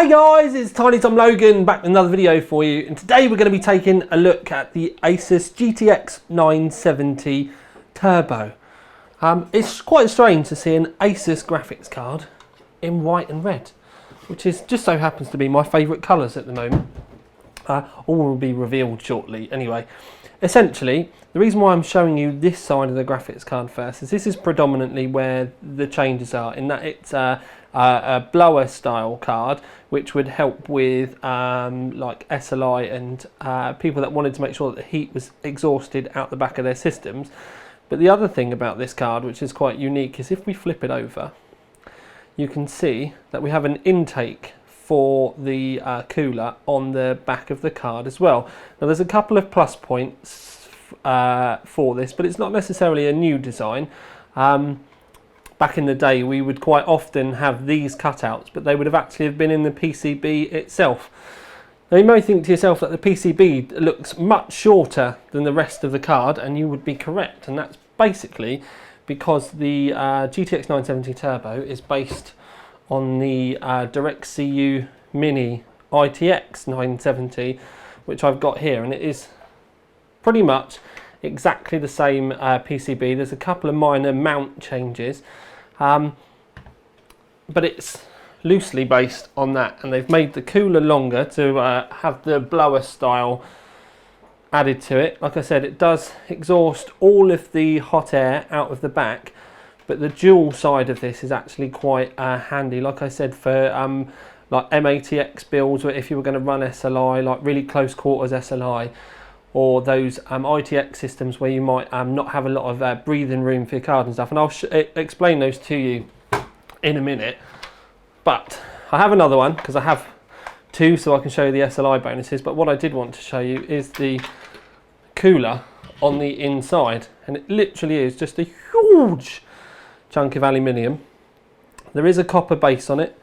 Hey guys, it's Tiny Tom Logan back with another video for you, and today we're going to be taking a look at the Asus GTX970 Turbo. It's quite strange to see an Asus graphics card in white and red, which is just so happens to be my favourite colours at the moment. All will be revealed shortly anyway. Essentially, the reason why I'm showing you this side of the graphics card first is this is predominantly where the changes are, in that it's a blower style card, which would help with like SLI and people that wanted to make sure that the heat was exhausted out the back of their systems. But the other thing about this card, which is quite unique, is if we flip it over, you can see that we have an intake for the cooler on the back of the card as well. Now there's a couple of plus points for this, but it's not necessarily a new design. Back in the day we would quite often have these cutouts, but they would have actually been in the PCB itself. Now you may think to yourself that the PCB looks much shorter than the rest of the card, and you would be correct, and that's basically because the GTX 970 Turbo is based on the DirectCU Mini ITX 970, which I've got here, and it is pretty much exactly the same PCB. There's a couple of minor mount changes, but it's loosely based on that, and they've made the cooler longer to have the blower style added to it. Like I said, it does exhaust all of the hot air out of the back, but the dual side of this is actually quite handy, like I said, for like M-ATX builds, where if you were going to run SLI, like really close quarters SLI, or those ITX systems where you might not have a lot of breathing room for your card and stuff, and I'll explain those to you in a minute. But I have another one, because I have two, so I can show you the SLI bonuses, but what I did want to show you is the cooler on the inside, and it literally is just a huge chunk of aluminium. There is a copper base on it,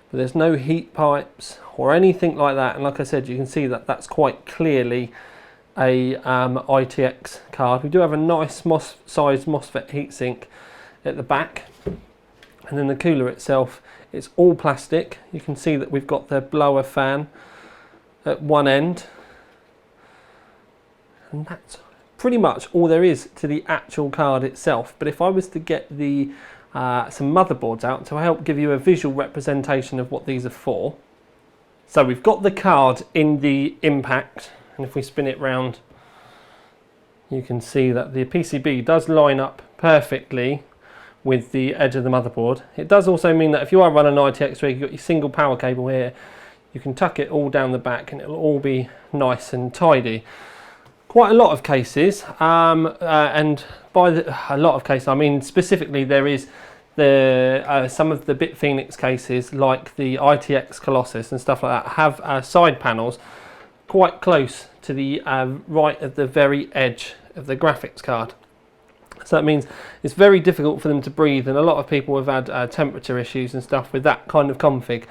but there's no heat pipes or anything like that, and like I said, you can see that that's quite clearly a ITX card. We do have a nice sized MOSFET heatsink at the back, and then the cooler itself, it's all plastic. You can see that we've got the blower fan at one end, and that's pretty much all there is to the actual card itself. But if I was to get the some motherboards out to help give you a visual representation of what these are for. So we've got the card in the impact, and if we spin it round, you can see that the PCB does line up perfectly with the edge of the motherboard. It does also mean that if you are running an ITX rig, you've got your single power cable here, you can tuck it all down the back and it'll all be nice and tidy. Quite a lot of cases, and by a lot of cases I mean specifically there is the some of the BitPhoenix cases, like the ITX Colossus and stuff like that, have side panels quite close to the right of the very edge of the graphics card. So that means it's very difficult for them to breathe, and a lot of people have had temperature issues and stuff with that kind of config.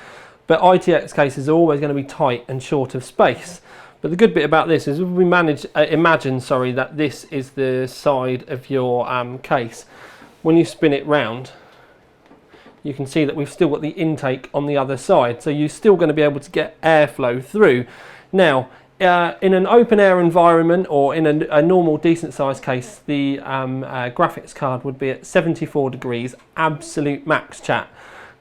But ITX cases are always going to be tight and short of space. But the good bit about this is if we imagine that this is the side of your case. When you spin it round, you can see that we've still got the intake on the other side, so you're still going to be able to get airflow through. Now, in an open air environment or in a normal decent sized case, the graphics card would be at 74 degrees, absolute max, chat.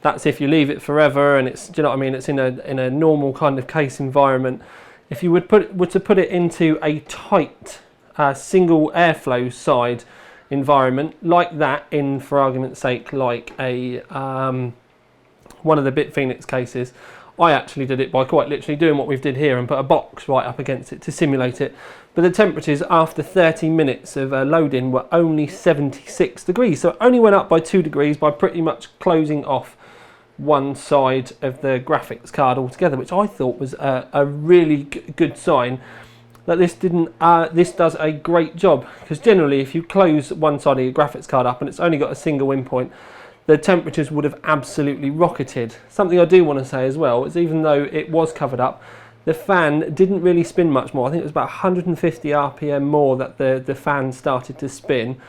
That's if you leave it forever and it's, do you know what I mean, it's in a normal kind of case environment. If you were to put it into a tight single airflow side environment like that, in, for argument's sake, like a one of the BitPhoenix cases, I actually did it by quite literally doing what we've did here and put a box right up against it to simulate it. But the temperatures after 30 minutes of loading were only 76 degrees. So it only went up by 2 degrees by pretty much closing off one side of the graphics card altogether, which I thought was a really good sign that this does a great job. Because generally if you close one side of your graphics card up and it's only got a single endpoint, the temperatures would have absolutely rocketed. Something I do want to say as well is, even though it was covered up, the fan didn't really spin much more. I think it was about 150 RPM more that the fan started to spin,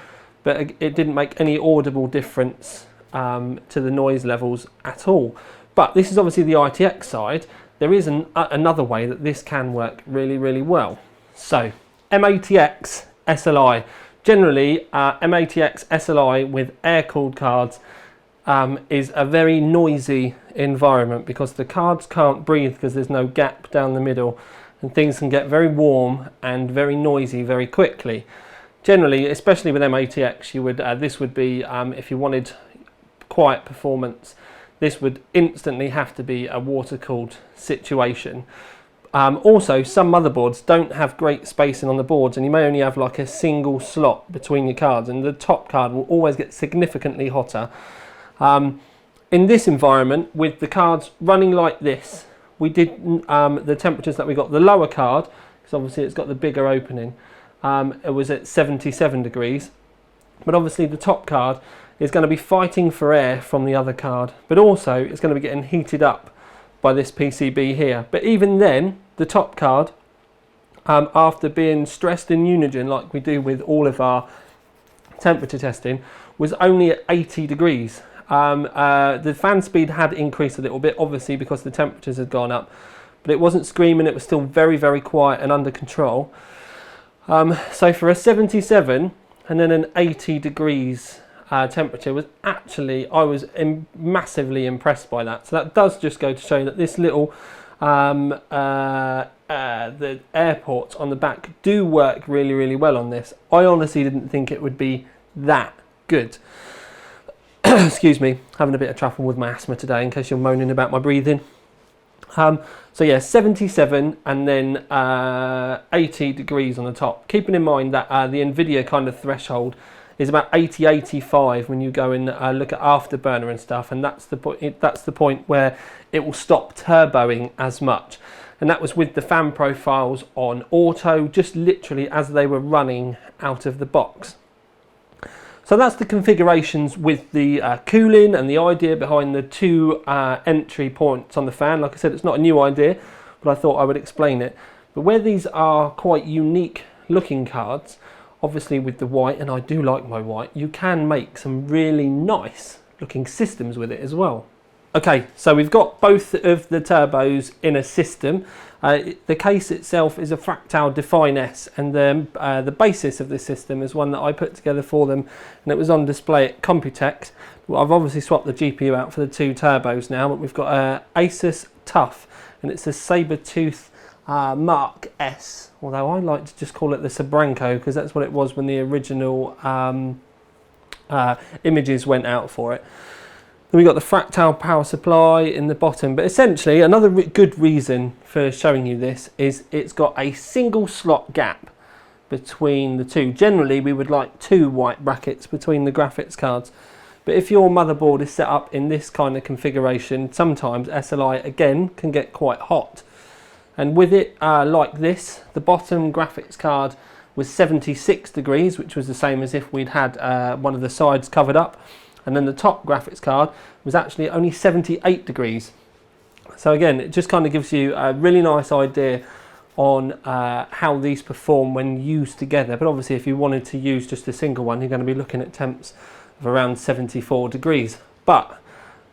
but it didn't make any audible difference to the noise levels at all. But this is obviously the ITX side. There is another way that this can work really, really well. So M80X SLI. Generally, M80X SLI with air-cooled cards is a very noisy environment because the cards can't breathe because there's no gap down the middle, and things can get very warm and very noisy very quickly. Generally, especially with M80X, you would this would be if you wanted quiet performance, this would instantly have to be a water-cooled situation. Also, some motherboards don't have great spacing on the boards, and you may only have like a single slot between your cards, and the top card will always get significantly hotter. In this environment, with the cards running like this, we did the temperatures that we got. The lower card, because obviously it's got the bigger opening, it was at 77 degrees, but obviously the top card is going to be fighting for air from the other card, but also it's going to be getting heated up by this PCB here. But even then, the top card, after being stressed in Unigen like we do with all of our temperature testing, was only at 80 degrees. The fan speed had increased a little bit, obviously because the temperatures had gone up, but it wasn't screaming, it was still very, very quiet and under control. So for a 77 and then an 80 degrees temperature was actually, I was massively impressed by that. So that does just go to show that this little the air ports on the back do work really, really well on this. I honestly didn't think it would be that good. Excuse me, having a bit of trouble with my asthma today in case you're moaning about my breathing. So yeah, 77 and then 80 degrees on the top. Keeping in mind that the NVIDIA kind of threshold is about 80-85 when you go and look at Afterburner and stuff, and that's the point where it will stop turboing as much. And that was with the fan profiles on auto, just literally as they were running out of the box. So that's the configurations with the cooling and the idea behind the two entry points on the fan. Like I said, it's not a new idea, but I thought I would explain it. But where these are quite unique looking cards, obviously with the white, and I do like my white, you can make some really nice looking systems with it as well. Okay, so we've got both of the turbos in a system. The case itself is a Fractal Define S, and the basis of this system is one that I put together for them, and it was on display at Computex. Well, I've obviously swapped the GPU out for the two turbos now, but we've got Asus TUF, and it's a Sabertooth Mark S, although I like to just call it the Sabranco because that's what it was when the original images went out for it. Then we got the Fractal power supply in the bottom, but essentially another good reason for showing you this is it's got a single slot gap between the two. Generally we would like two white brackets between the graphics cards, but if your motherboard is set up in this kind of configuration, sometimes SLI again can get quite hot. And with it like this, the bottom graphics card was 76 degrees, which was the same as if we'd had one of the sides covered up. And then the top graphics card was actually only 78 degrees. So again, it just kind of gives you a really nice idea on how these perform when used together. But obviously if you wanted to use just a single one, you're going to be looking at temps of around 74 degrees. But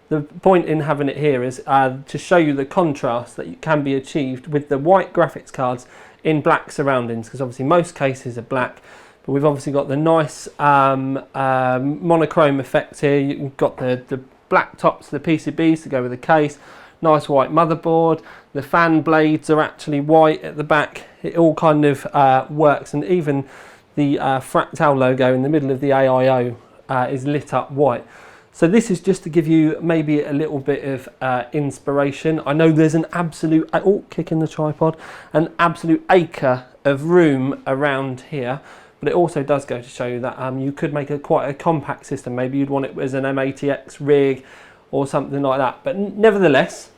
the point in having it here is to show you the contrast that can be achieved with the white graphics cards in black surroundings, because obviously most cases are black. But we've obviously got the nice monochrome effect here. You've got the black tops of the PCBs to go with the case. Nice white motherboard. The fan blades are actually white at the back. It all kind of works, and even the Fractal logo in the middle of the AIO is lit up white. So this is just to give you maybe a little bit of inspiration. I know there's an absolute, kicking the tripod, an absolute acre of room around here. But it also does go to show you that you could make quite a compact system. Maybe you'd want it as an M80X rig or something like that. But nevertheless,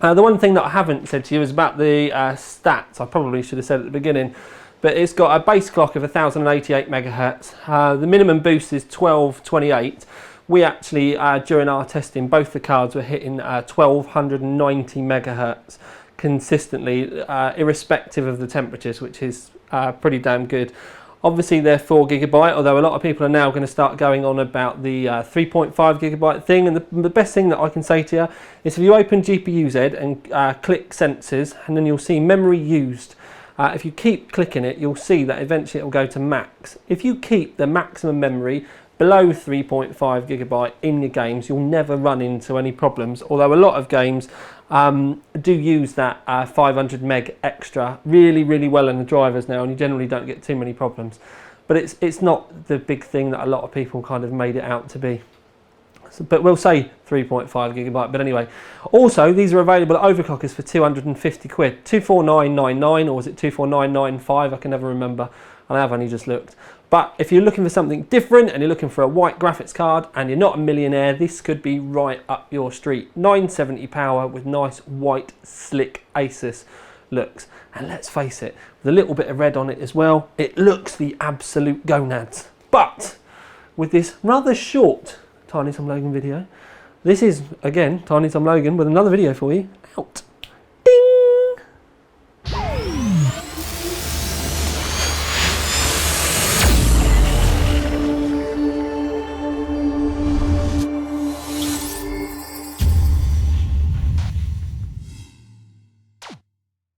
the one thing that I haven't said to you is about the stats. I probably should have said at the beginning. But it's got a base clock of 1088 megahertz. The minimum boost is 1228. We actually, during our testing, both the cards were hitting 1290 megahertz consistently, irrespective of the temperatures, which is pretty damn good. Obviously they're 4GB, although a lot of people are now going to start going on about the 3.5GB thing. And the best thing that I can say to you is if you open GPU-Z and click sensors, and then you'll see memory used. If you keep clicking it, you'll see that eventually it will go to max. If you keep the maximum memory below 3.5GB in your games, you'll never run into any problems. Although a lot of games do use that 500 meg extra really well in the drivers now, and you generally don't get too many problems. But it's not the big thing that a lot of people kind of made it out to be. But we'll say 3.5GB. But anyway, also these are available at overclockers for 250 quid, 24999, or was it 24995? I can never remember, and I have only just looked. But if you're looking for something different and you're looking for a white graphics card and you're not a millionaire, this could be right up your street. 970 power with nice white slick Asus looks. And let's face it, with a little bit of red on it as well, it looks the absolute gonads. But with this rather short Tiny Tom Logan video, this is again Tiny Tom Logan with another video for you, out.